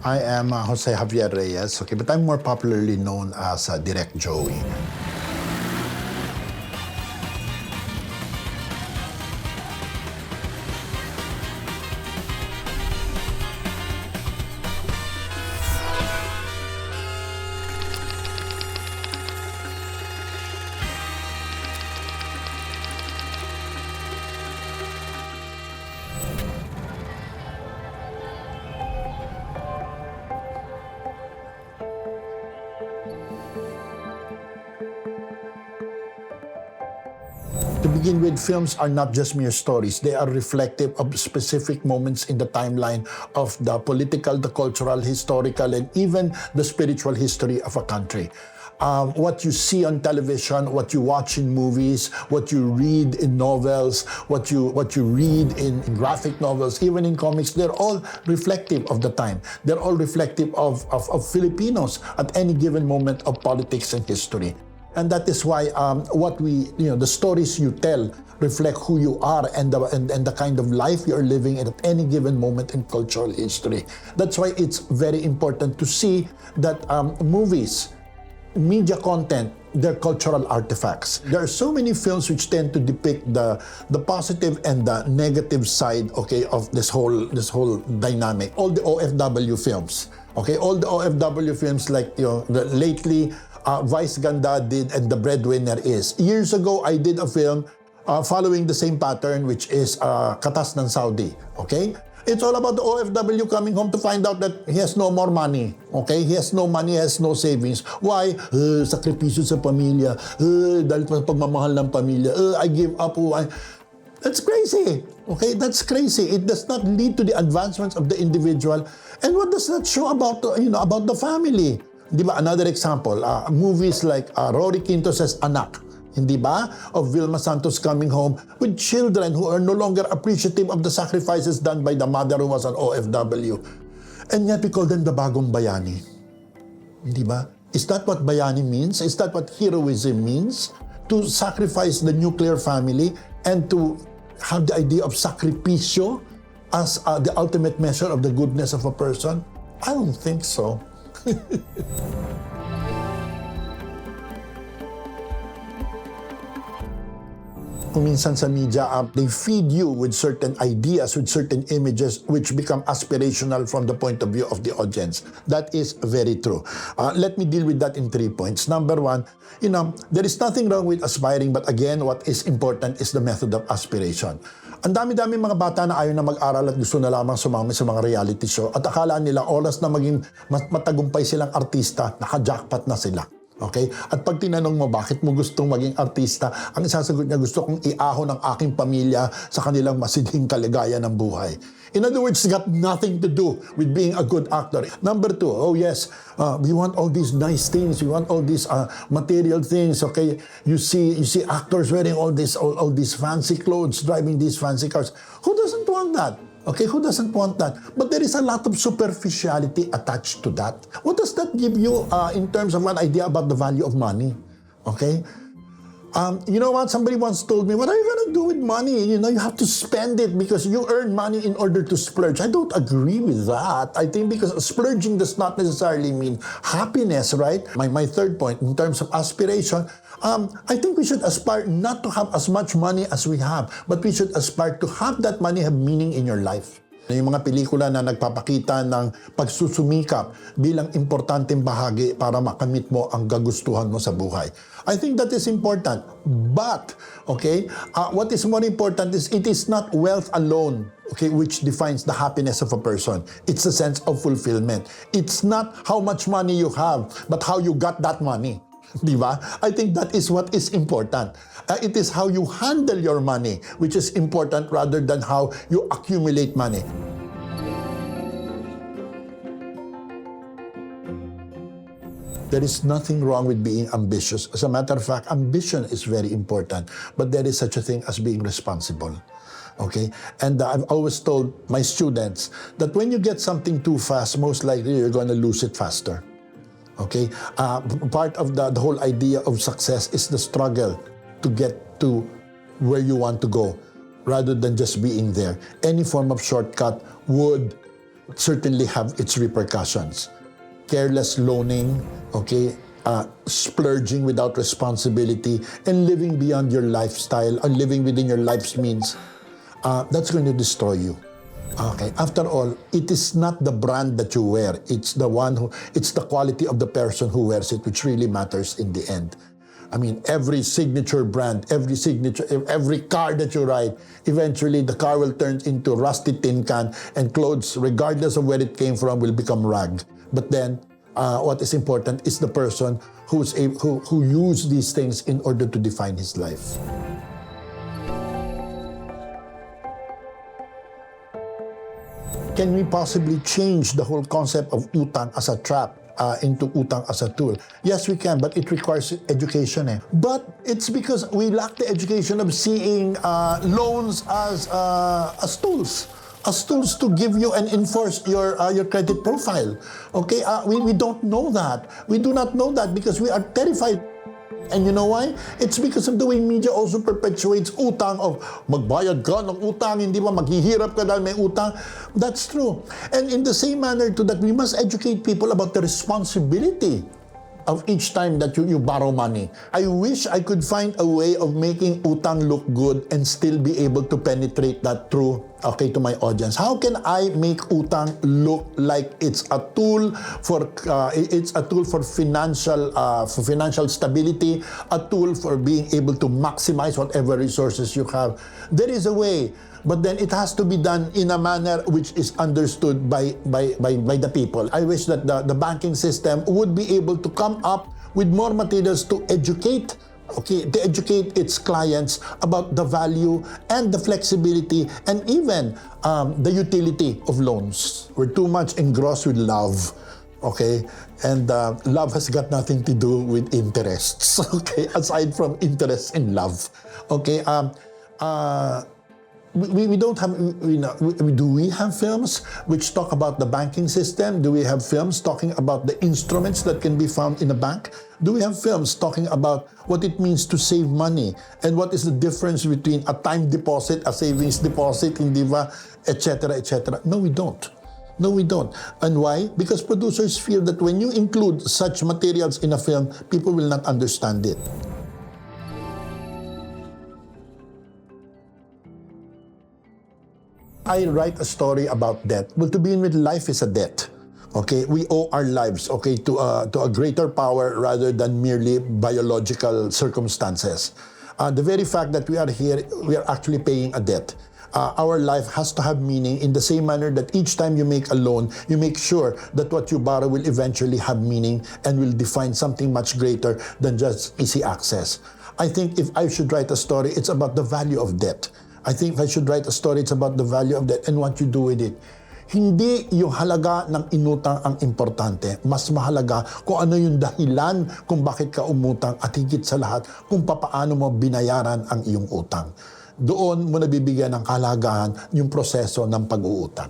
I am Jose Javier Reyes, okay, but I'm more popularly known as Direct Joey. To begin with, films are not just mere stories. They are reflective of specific moments in the timeline of the political, the cultural, historical, and even the spiritual history of a country. What you see on television, what you watch in movies, what you read in novels, what you read in graphic novels, even in comics, they're all reflective of the time. They're all reflective of Filipinos at any given moment of politics and history. And that is why the stories you tell reflect who you are and the kind of life you're living at any given moment in cultural history. That's why it's very important to see that movies, media content, they're cultural artifacts. There are so many films which tend to depict the positive and the negative side, okay, of this whole dynamic. All the OFW films, okay, all the OFW films like lately. Vice Ganda did and The Breadwinner is. Years ago, I did a film following the same pattern, which is Katas ng Saudi. Okay? It's all about the OFW coming home to find out that he has no more money. Okay? He has no money, he has no savings. Why? Sakripisyo sa pamilya. Dahil sa pagmamahal ng pamilya. I give up. That's crazy. Okay? That's crazy. It does not lead to the advancements of the individual. And what does that show about the family? Di ba? Another example, movies like Rory Quintos's Anak, hindi ba? Of Vilma Santos coming home with children who are no longer appreciative of the sacrifices done by the mother who was an OFW. And yet we call them the bagong bayani. Hindi ba? Is that what bayani means? Is that what heroism means? To sacrifice the nuclear family and to have the idea of sakripisyo as the ultimate measure of the goodness of a person? I don't think so. Minsan sa media, they feed you with certain ideas, with certain images which become aspirational from the point of view of the audience. That is very true. Let me deal with that in 3 points. Number one, there is nothing wrong with aspiring, but again, what is important is the method of aspiration. Ang dami-dami mga bata na ayaw na mag-aral at gusto na lamang sumama sa mga reality show at akala nila oras na maging matagumpay silang artista, naka-jackpot na sila. Okay? At pag tinanong mo bakit mo gustong maging artista, ang isasagot niya, gusto kong iahon ang aking pamilya sa kanilang masidhing kaligayan ng buhay. In other words, it's got nothing to do with being a good actor. Number two, oh yes, we want all these nice things, we want all these material things, okay? You see actors wearing all these fancy clothes, driving these fancy cars. Who doesn't want that? Okay, who doesn't want that? But there is a lot of superficiality attached to that. What does that give you in terms of an idea about the value of money? Okay? You know what? Somebody once told me, what are you going to do with money? You have to spend it because you earn money in order to splurge. I don't agree with that. I think because splurging does not necessarily mean happiness, right? My third point, in terms of aspiration, I think we should aspire not to have as much money as we have, but we should aspire to have that money have meaning in your life. Yung mga pelikula na nagpapakita ng pagsusumikap bilang importanteng bahagi para makamit mo ang kagustuhan mo sa buhay. I think that is important. But, okay, what is more important is it is not wealth alone, okay, which defines the happiness of a person. It's a sense of fulfillment. It's not how much money you have, but how you got that money. Di ba? I think that is what is important. It is how you handle your money, which is important rather than how you accumulate money. There is nothing wrong with being ambitious. As a matter of fact, ambition is very important, but there is such a thing as being responsible. Okay? And I've always told my students that when you get something too fast, most likely you're going to lose it faster. Okay? Part of the whole idea of success is the struggle to get to where you want to go rather than just being there. Any form of shortcut would certainly have its repercussions. Careless loaning, okay, splurging without responsibility, and living beyond your lifestyle or living within your life's means, that's going to destroy you. Okay, after all, it is not the brand that you wear, it's the quality of the person who wears it which really matters in the end. I mean, every signature brand, every car that you ride, eventually the car will turn into rusty tin can, and clothes, regardless of where it came from, will become rag. But then, what is important is the person who used these things in order to define his life. Can we possibly change the whole concept of utang as a trap into utang as a tool? Yes, we can, but it requires education. But it's because we lack the education of seeing loans as tools to give you and enforce your credit profile. Okay, we don't know that. We do not know that because we are terrified. And you know why? It's because of the way media also perpetuates utang of magbayad ka ng utang, hindi ba maghihirap ka dahil may utang. That's true. And in the same manner to that, we must educate people about the responsibility of each time that you borrow money. I wish I could find a way of making utang look good and still be able to penetrate that through, okay, to my audience. How can I make utang look like it's a tool for financial stability, a tool for being able to maximize whatever resources you have? There is a way. But then it has to be done in a manner which is understood by the people. I wish that the banking system would be able to come up with more materials to educate its clients about the value and the flexibility and even the utility of loans. We're too much engrossed with love. Okay, and love has got nothing to do with interests. Okay, aside from interest in love. Okay, we don't have, do we have films which talk about the banking system? Do we have films talking about the instruments that can be found in a bank? Do we have films talking about what it means to save money and what is the difference between a time deposit, a savings deposit, hindi ba, etc., etc.? No, we don't. No, we don't. And why? Because producers feel that when you include such materials in a film, people will not understand it. I write a story about debt. Well, to begin with, life is a debt. Okay, we owe our lives, okay, to a greater power rather than merely biological circumstances. The very fact that we are here, we are actually paying a debt. Our life has to have meaning in the same manner that each time you make a loan, you make sure that what you borrow will eventually have meaning and will define something much greater than just easy access. I think if I should write a story, it's about the value of debt. I think if I should write a story, it's about the value of debt and what you do with it. Hindi yung halaga ng inutang ang importante. Mas mahalaga kung ano yung dahilan kung bakit ka umutang at higit sa lahat kung papaano mo binayaran ang iyong utang. Doon mo nabibigyan ng kahalagahan yung proseso ng pag-uutang.